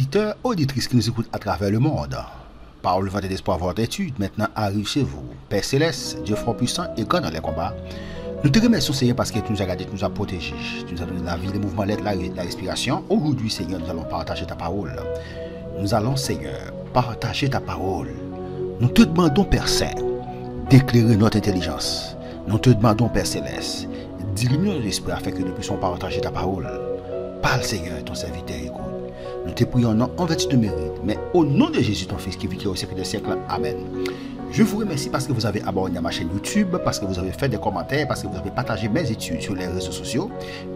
auditeurs, auditrices qui nous écoutent à travers le monde. Parole vente d'espoir, votre étude maintenant arrive chez vous. Père Céleste, Dieu fort puissant et grand dans les combats. Nous te remercions, Seigneur, parce que tu nous as gardés, tu nous as protégés. Tu nous as donné la vie, les mouvements, l'aide, la respiration. Aujourd'hui, Seigneur, nous allons partager ta parole. Nous allons, Seigneur, partager ta parole. Nous te demandons, Père Saint, d'éclairer notre intelligence. Nous te demandons, Père Céleste, d'illuminer notre esprit afin que nous puissions partager ta parole. Parle, Seigneur, ton serviteur écoute. Nous te prions non en vertu de mérite, mais au nom de Jésus, ton Fils, qui vit au siècle des siècles. Amen. Je vous remercie parce que vous avez abonné à ma chaîne YouTube, parce que vous avez fait des commentaires, parce que vous avez partagé mes études sur les réseaux sociaux.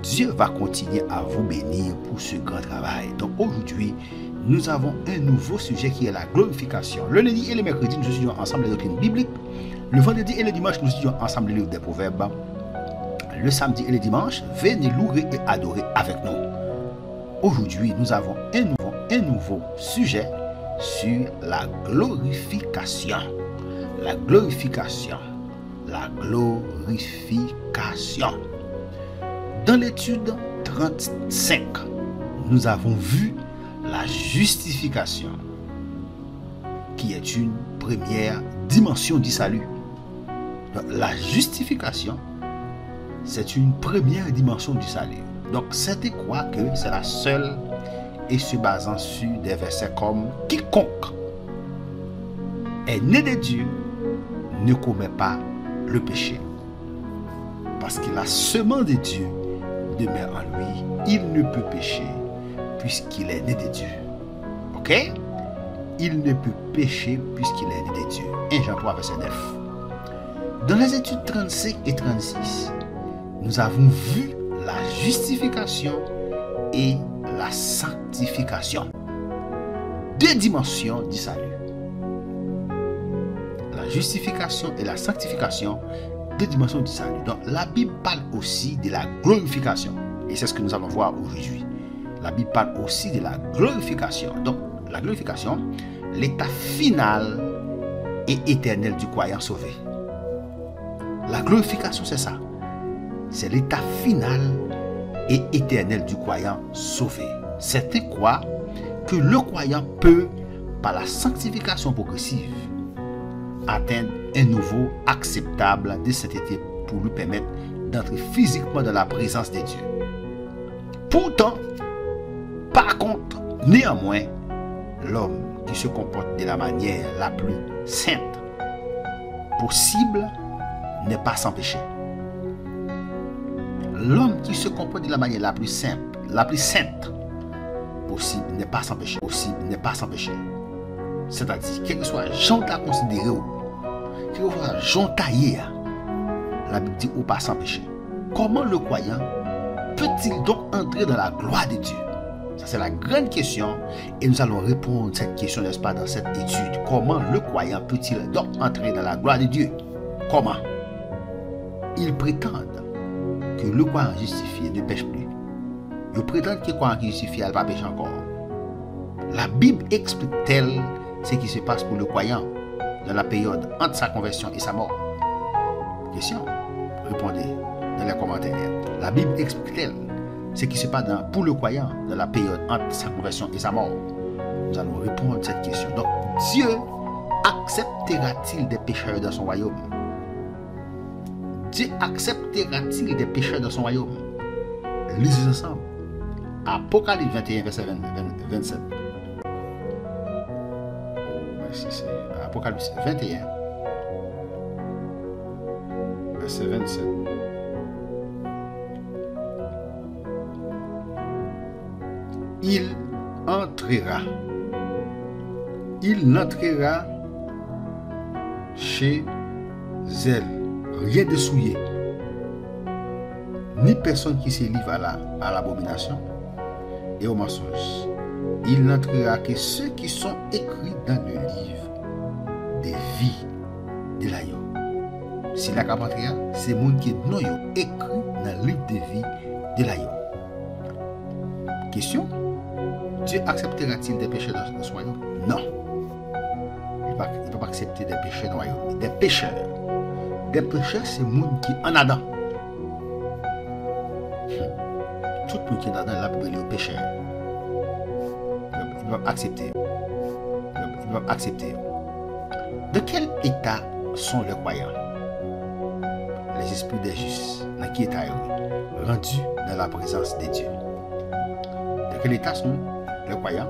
Dieu va continuer à vous bénir pour ce grand travail. Donc aujourd'hui, nous avons un nouveau sujet qui est la glorification. Le lundi et le mercredi, nous étudions ensemble les doctrines bibliques. Le vendredi et le dimanche, nous étudions ensemble les livres des proverbes. Le samedi et le dimanche, venez louer et adorer avec nous. Aujourd'hui, nous avons un nouveau sujet sur la glorification. La glorification. La glorification. Dans l'étude 35, nous avons vu la justification, qui est une première dimension du salut. Donc, la justification, c'est une première dimension du salut. Donc, c'était quoi que c'est la seule et se basant sur des versets comme quiconque est né de Dieu ne commet pas le péché. Parce que la semence de Dieu demeure en lui. Il ne peut pécher puisqu'il est né de Dieu. Ok? Il ne peut pécher puisqu'il est né de Dieu. 1 Jean 3, verset 9. Dans les études 35 et 36, nous avons vu la justification et la sanctification. Deux dimensions du salut. La justification et la sanctification, deux dimensions du salut. Donc la Bible parle aussi de la glorification. Et c'est ce que nous allons voir aujourd'hui. La Bible parle aussi de la glorification. Donc la glorification, l'état final et éternel du croyant sauvé. La glorification, c'est ça. C'est l'état final et éternel du croyant sauvé. C'était quoi? Que le croyant peut, par la sanctification progressive, atteindre un niveau acceptable de sainteté pour lui permettre d'entrer physiquement dans la présence de Dieu. Pourtant, par contre, néanmoins, l'homme qui se comporte de la manière la plus sainte possible n'est pas sans péché. L'homme qui se comporte de la manière la plus simple, la plus sainte possible n'est pas sans péché. Possible n'est pas sans péché. C'est-à-dire, quel que soit Jean t'a considéré, quel que soit Jean taillé, la Bible dit ou pas sans péché. Comment le croyant peut-il donc entrer dans la gloire de Dieu? Ça, c'est la grande question. Et nous allons répondre à cette question, n'est-ce pas, dans cette étude. Comment le croyant peut-il donc entrer dans la gloire de Dieu? Comment? Ils prétendent que le croyant justifié ne pêche plus. Ils prétendent que le croyant justifié ne va pas pécher encore. La Bible explique-t-elle ce qui se passe pour le croyant dans la période entre sa conversion et sa mort? Question. Répondez dans les commentaires. La Bible explique-t-elle ce qui se passe pour le croyant dans la période entre sa conversion et sa mort? Nous allons répondre à cette question. Donc, Dieu acceptera-t-il des pécheurs dans son royaume? Dieu acceptera-t-il des pécheurs dans son royaume? Lisez ensemble. Apocalypse 21, verset 27. Merci, c'est Apocalypse 21, verset 27. Il n'entrera chez elle rien de souillé, ni personne qui se livre à l'abomination et au mensonge. Il n'entrera que ceux qui sont écrits dans le livre des vies de l'agneau. Si la capatria, c'est le monde qui est non écrit dans le livre des vies de l'agneau. Question: Dieu acceptera-t-il des pécheurs dans ce royaume? Non. Il ne peut pas accepter des pécheurs dans le royaume. Des pécheurs. Des pécheurs, c'est le monde qui est en Adam. Tout le monde qui est en Adam, là, peut aller au pécheur. doivent accepter. Ils doivent accepter. De quel état sont les croyants? Les esprits des justes. Dans quel état rendus dans la présence de Dieu? De quel état sont les croyants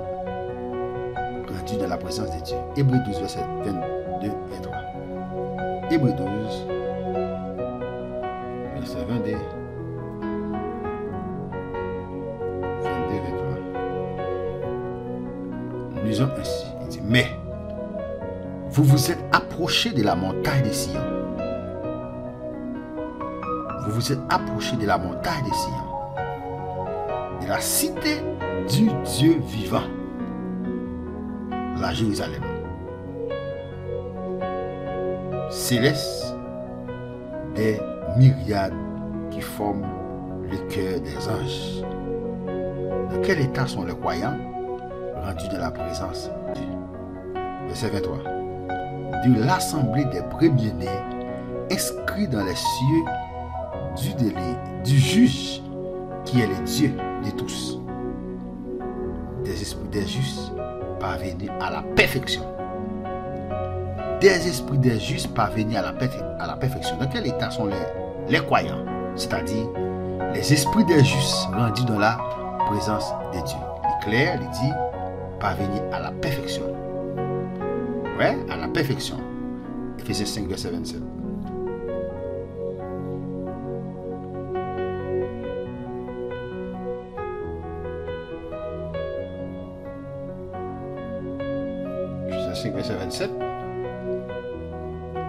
rendus dans la présence de Dieu? Hébreux 12, verset 22 et 3. Hébreux 12, verset 22. 22 et 3. Nous lisons ainsi. Il dit, mais vous vous êtes approchés de la montagne de Sion. Vous vous êtes approchés de la montagne de Sion, de la cité du Dieu vivant, la Jérusalem, céleste des myriades qui forment le cœur des anges. Dans quel état sont les croyants rendus dans la présence de Dieu? Verset 23. De l'assemblée des premiers-nés, inscrits dans les cieux du juge qui est le Dieu de tous, des esprits des justes parvenus à la perfection. Des esprits des justes parvenus à la perfection. Dans quel état sont les croyants? C'est-à-dire les esprits des justes rendus dans la présence de Dieu. Il est clair, il dit parvenus à la perfection. Ouais, à la perfection. Ephésiens 5, verset 27. Ephésiens 5, verset 27.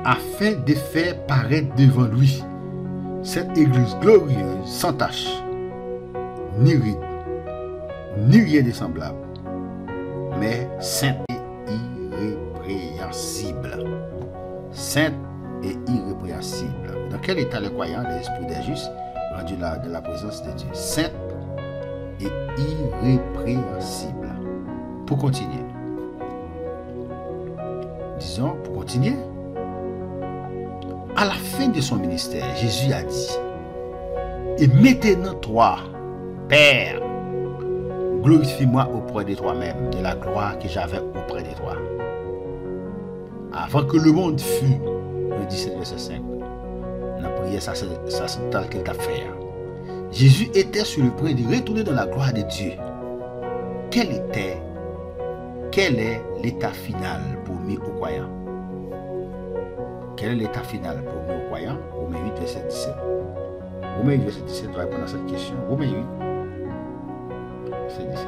Afin de faire paraître devant lui cette église glorieuse, sans tache, ni ride, ni rien de semblable, mais sainte et irrépréhensible. Sainte et irrépréhensible. Dans quel état les croyants, les esprits des justes, rendus de la présence de Dieu? Sainte et irrépréhensible. Pour continuer. Disons, pour continuer. À la fin de son ministère, Jésus a dit, et maintenant toi, Père, glorifie-moi auprès de toi-même, de la gloire que j'avais auprès de toi. Avant que le monde fût, le 17 verset 5, la prière, ça c'est tel qu'il t'a fait. Jésus était sur le point de retourner dans la gloire de Dieu. Quel est l'état final pour nous aux croyants? Quel est l'état final pour nous aux croyants? Romains 8, verset 17. Romains 8, verset 17 va répondre à cette question. Romains 8, verset 17.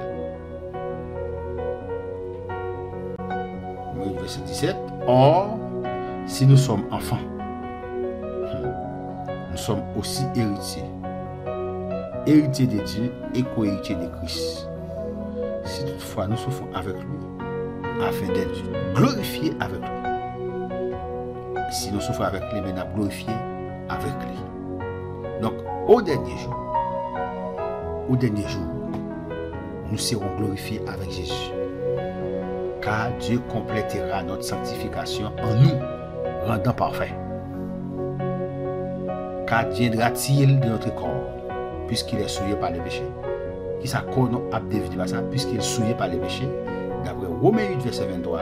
Romains 8, verset 17. Or, si nous sommes enfants, nous sommes aussi héritiers. Héritiers de Dieu et co-héritiers de Christ. Si toutefois nous souffrons avec lui, afin d'être glorifiés avec lui. Si nous souffrons avec lui, nous sommes glorifiés avec lui. Donc, au dernier jour, nous serons glorifiés avec Jésus. Car Dieu complétera notre sanctification en nous, rendant parfait. Qu'adviendra-t-il de notre corps, puisqu'il est souillé par les péchés? Qui ça qu'on a deviné ça, puisqu'il est souillé par les péchés? D'après Romains 8, verset 23,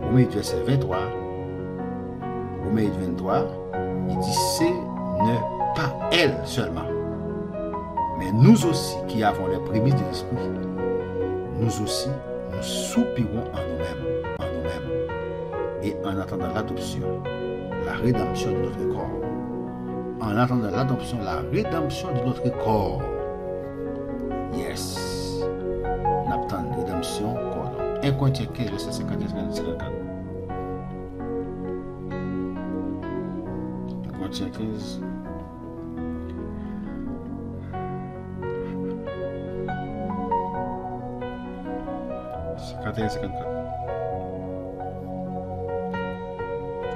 Romains 8, verset 23, Romains 8, 23, il dit c'est ne pas elle seulement, mais nous aussi qui avons les prémices de l'esprit, nous aussi nous soupirons en nous-mêmes, et en attendant l'adoption, la rédemption de notre corps. En attendant l'adoption, la rédemption de notre corps. Yes. On attend la rédemption corps. 1 Corinthiens 15, verset 51, 54. 1 Corinthiens 15.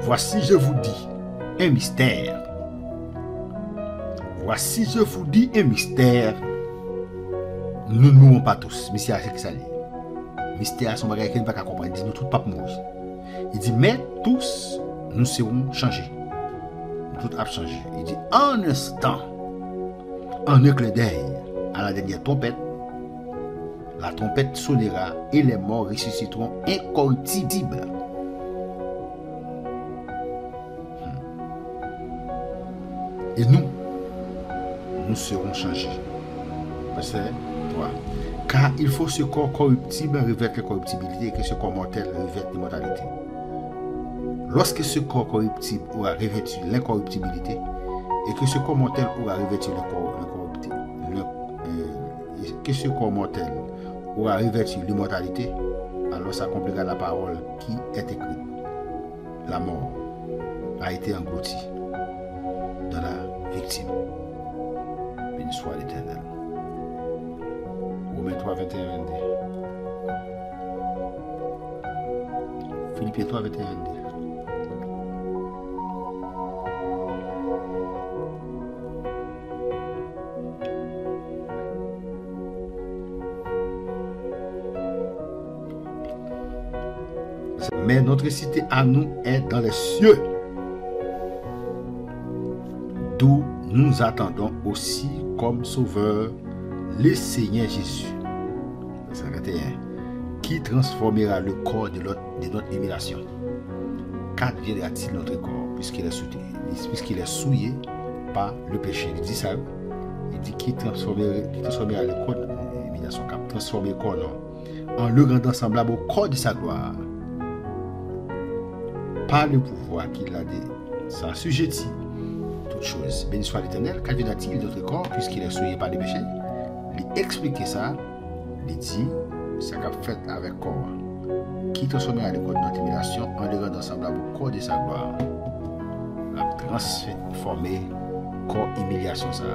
Voici, je vous dis un mystère. Voici, je vous dis un mystère. Nous ne mourrons pas tous. Mystère, c'est qui ça dit? Mystère, son bagage qui ne peut pas comprendre. Il dit, nous tous pas mourir. Il dit, mais tous, nous serons changés. Nous tous avons changé. Il dit, en instant, en un clin d'œil, à la dernière trompette, La trompette sonnera et les morts ressusciteront incorruptibles. Et nous serons changés. Verset 3. Car il faut ce corps corruptible revêtre l'incorruptibilité et que ce corps mortel revêtre l'immortalité. Lorsque ce corps corruptible aura revêtu l'incorruptibilité et que ce corps mortel aura revêtu l'immortalité, alors s'accomplira la parole qui est écrite. La mort a été engloutie dans la victime. Béni soit l'Éternel. Romains 3, 21, 22. Philippiens 3, 21, 22. Mais notre cité à nous est dans les cieux, d'où nous attendons aussi comme sauveur le Seigneur Jésus, verset 21, qui transformera le corps de notre humiliation. Qu'adviendra-t-il notre corps puisqu'il est souillé par le péché? Il dit ça, il dit qui transformera le corps de l'humiliation, qui transforme le corps en le rendant semblable au corps de sa gloire, par le pouvoir qu'il a de s'assujettir toutes choses. Béni soit l'Éternel. Qu'adviendra-t-il de notre corps puisqu'il est souillé par les péchés? Il explique ça, il dit, ça qu'a fait avec corps, qui transformera le corps de notre humiliation en le rendant semblable au corps de sa gloire. La transformer, corps humiliation, ça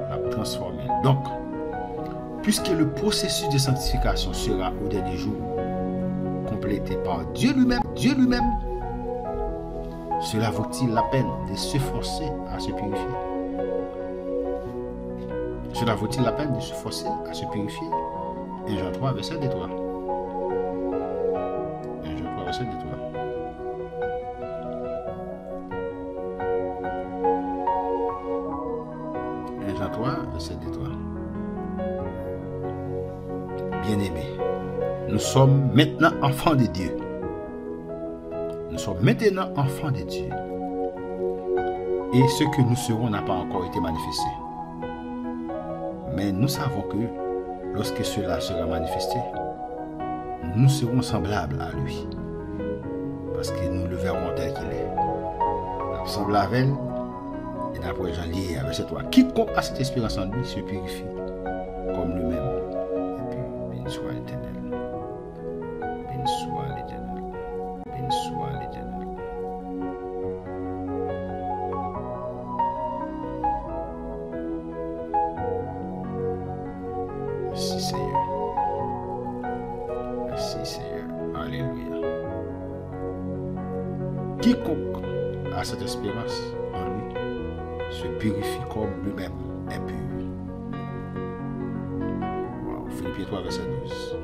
la transformer. Donc, puisque le processus de sanctification sera au dernier jour complété par Dieu lui-même, cela vaut-il la peine de s'efforcer à se purifier? Cela vaut-il la peine de s'efforcer à se purifier? 1 Jean 3, verset 3. 1 Jean 3, verset 3. 1 Jean 3, verset 3. Bien-aimés, nous sommes maintenant enfants de Dieu. Nous sommes maintenant enfants de Dieu. Et ce que nous serons n'a pas encore été manifesté. Mais nous savons que lorsque cela sera manifesté, nous serons semblables à lui. Parce que nous le verrons tel qu'il est. Nous sommes semblables à elle. Et d'après Jean lié avec cette loi, quiconque a cette espérance en lui se purifie comme lui-même. Et puis, béni soit l'Éternel. Béni soit l'Éternel. Béni soit l'Éternel. Merci Seigneur. Merci Seigneur. Alléluia. Quiconque a cette espérance en lui se purifie comme lui-même est pur. Wow. Philippiens 3, verset 12.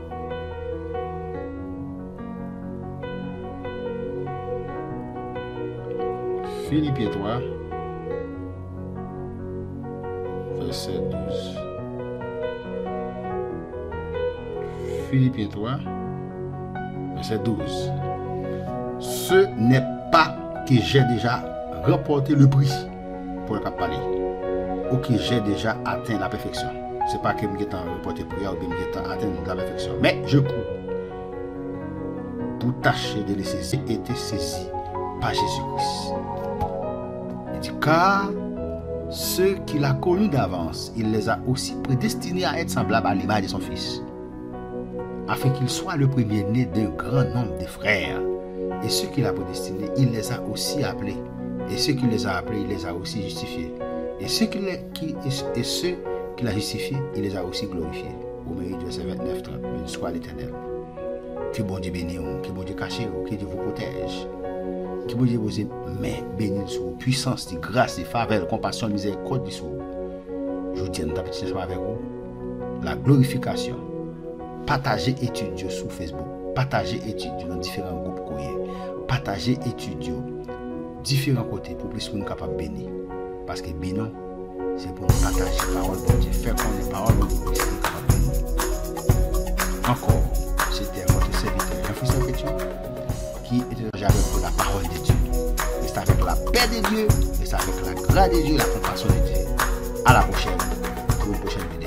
Philippiens 3, verset 12. Philippiens 3, verset 12. Ce n'est pas que j'ai déjà remporté le prix pour ne pas parler, ou que j'ai déjà atteint la perfection. Ce n'est pas que je vais remporter le prix ou que je vais atteindre la perfection, mais je cours pour tâcher de les saisir et être saisi par Jésus-Christ. Il dit, car ceux qu'il a connus d'avance, il les a aussi prédestinés à être semblables à l'image de son Fils, afin qu'il soit le premier-né d'un grand nombre de frères. Et ceux qu'il a prédestinés, il les a aussi appelés. Et ceux qu'il les a appelés, il les a aussi justifiés. Et ceux qu'il a justifiés, il les a aussi glorifiés. Au mérite du verset 29, 30. Béni soit l'Éternel. Que bon Dieu bénisse, que bon Dieu cache, que Dieu vous protège. Que bon Dieu vous met béni sur puissance, de grâce, de faveur, compassion, miséricorde sur vous. Je vous dis, nous t'appelons avec vous la glorification. Partagez études sur Facebook. Partagez études dans différents groupes courriers. Partagez études différents côtés pour plus nous capables de bénir. Parce que bénir, c'est pour nous partager la parole de Dieu. Faire connaître la parole de Dieu. qui est avec vous la parole de Dieu. Et c'est avec la paix de Dieu, et c'est avec la grâce de Dieu, la compassion de Dieu. À la prochaine, pour une prochaine vidéo.